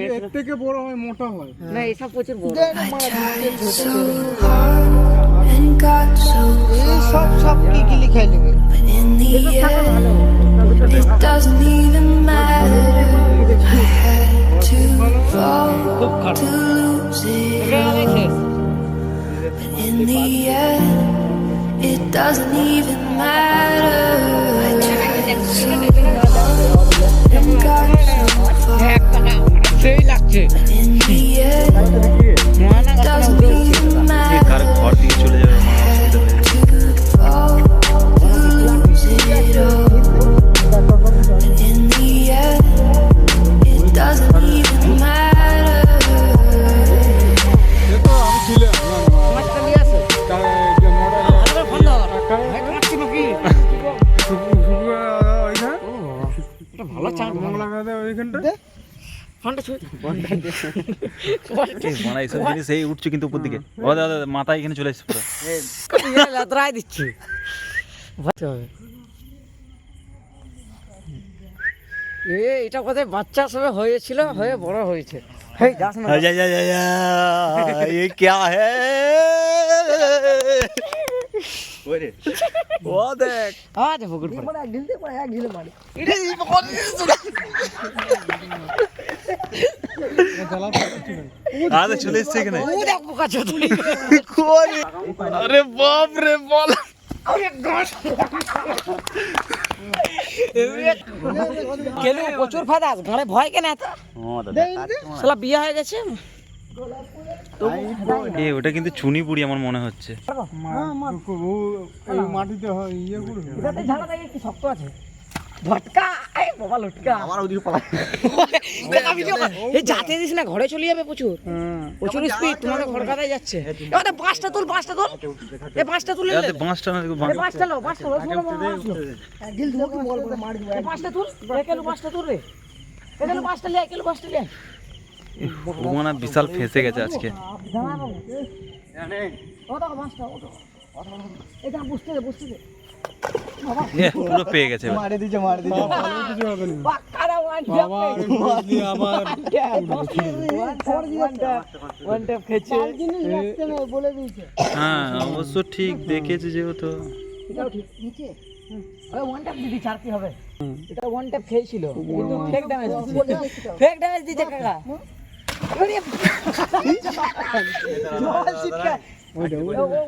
এর থেকে বড় হয়, মোটা হয় না এসব প্রচুর বড় সব কি কি লিখাই নেবে It doesn't even matter. I had to fall to lose it all. But in the end, it doesn't even matter. I tried so hard and got so far. সেই লাগছে But in the end, it doesn't even matter. ঘর দিকে চলে যাবে Fall to lose it all. But in the end, it doesn't even matter. তো আমি ছিলাম মাছটা নিয়ে আসো আরে ফোন দাও ভাই কাটছি নাকি এটা ভালো চাঁদ লাগাতে ওইখানটা ফোনটা ছুঁই মানে এইসব জিনিস এই উঠছে কিন্তু উপর দিকে ও দাদা মাথা এখানে চলে এসছে পুরো লাতরাই দিচ্ছি ভাবতে হবে এটা কোথায় বাচ্চা সবে হয়েছিল হয়ে বড় হয়েছে হেই যাস না ये क्या है ওরে ও দেখ আজ পুকুর পড়ে গিলতে পারে গিলে মারি আরে চলে এসছে এখানে ও দেখ পোকা ছোট কই আরে বাপ রে বল কেলু প্রচুর ফায়দা আছে গাড়ে ভয় কেন এত শালা বিয়ে হয়ে গেছে ওটা কিন্তু চুনি পুরি আমার মনে হচ্ছে এই মাটিতে হয় ইয়ে করে এটাতে ঝাড়া দেয় কি শক্ত আছে ঝটকা এই বাবা লটকা আমার ওদিকে পালা এই যাতে দিস না ঘরে চলে যাবে প্রচুর প্রচুর স্পিড তোমাকে খড়কাতায় যাচ্ছে এবারে বাসটা তুল এই বাসটা তুলে এতে বাঁশটা না এই বাসটা লো গিল দিও কি বল করে মারি এই বাসটা তুল একেলো বাসটা তুল রে একেলো বাসটা লে একেলো বাসটা লে ভুবনা বিশাল ফেসে গেছে আজকে ও দেখো বাসটা ও দেখো এটা বুঝতে দে পুরো পেয়ে গেছে এবার। মারি দিছে কিছু হবে না বাকারা ওয়ান বাবা দিয়ে আবার ওয়ান ট্যাপ খেছে বলে দিয়েছে হ্যাঁ অবশ্য ঠিক দেখেছে যেহেতু এটাও ঠিক নিচে ওই ওয়ান ট্যাপ দিদি চার কি হবে এটা ওয়ান ট্যাপ খেয়েছিল কিন্তু ফেক ড্যামেজ দিতে কাকা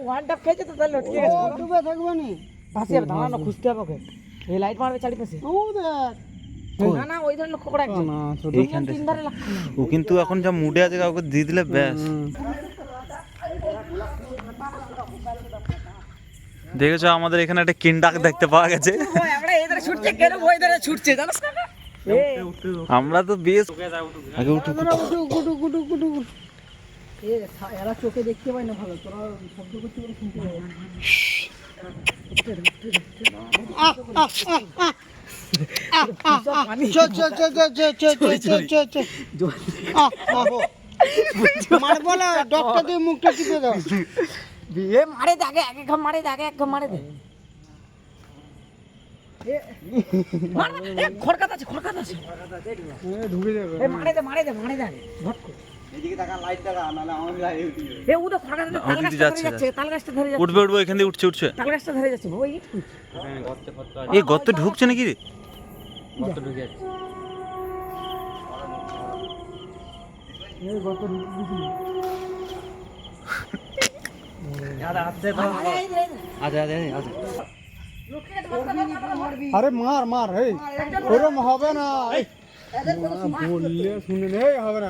ওয়ান ট্যাপ খেয়েছে তো তাহলে লটকে গেছে ডুবে থাকবে না ভাসি যাবে দাঁড়ানো খুঁজতে হবে ওকে এই লাইট মারবে চারিপাশে ও দেখ না না ওই ধরনের লক্ষ্য করা একদম এইখানটা তিন ধারে লাগছে না ও কিন্তু এখন যা মুডে আছে কাউকে দিয়ে দিলে ব্যাস দেখেছো আমাদের এখানে একটা কিন্ডাক দেখতে পাওয়া গেছে ওই আমরা এধারে ছুটছে কেন ওই ধারে ছুটছে জানোস কাকা আমরা তো বেশ আগে উঠু গুটু এরা চোখে দেখতে পায় না ভালো তোরা শব্দ করতে করে শুনতে পাবে মারবো না ডক্টর দিয়ে মুখটা টিপে দাও বিয়ে মারে দে আগে এক ঘাম মারে দে আগে এক ঘাম মারে দে খড়কাত আছে ঢুকে যাবে মারে দে আগে ভট করে এদিকে টাকা লাইট টাকা নালে আমার গায়ে উঠিয়ে এ উদা খড়কাত ওদিকে যাচ্ছে, তাল গাছটা ধরে যাচ্ছে উঠবে এখান দিয়ে উঠছে তাল গাছটা ধরে যাচ্ছে ওই এই গর্ত ঢুকছে নাকি রে আরে মার এই ওরম হবে না বললে শুনে নেই হবে না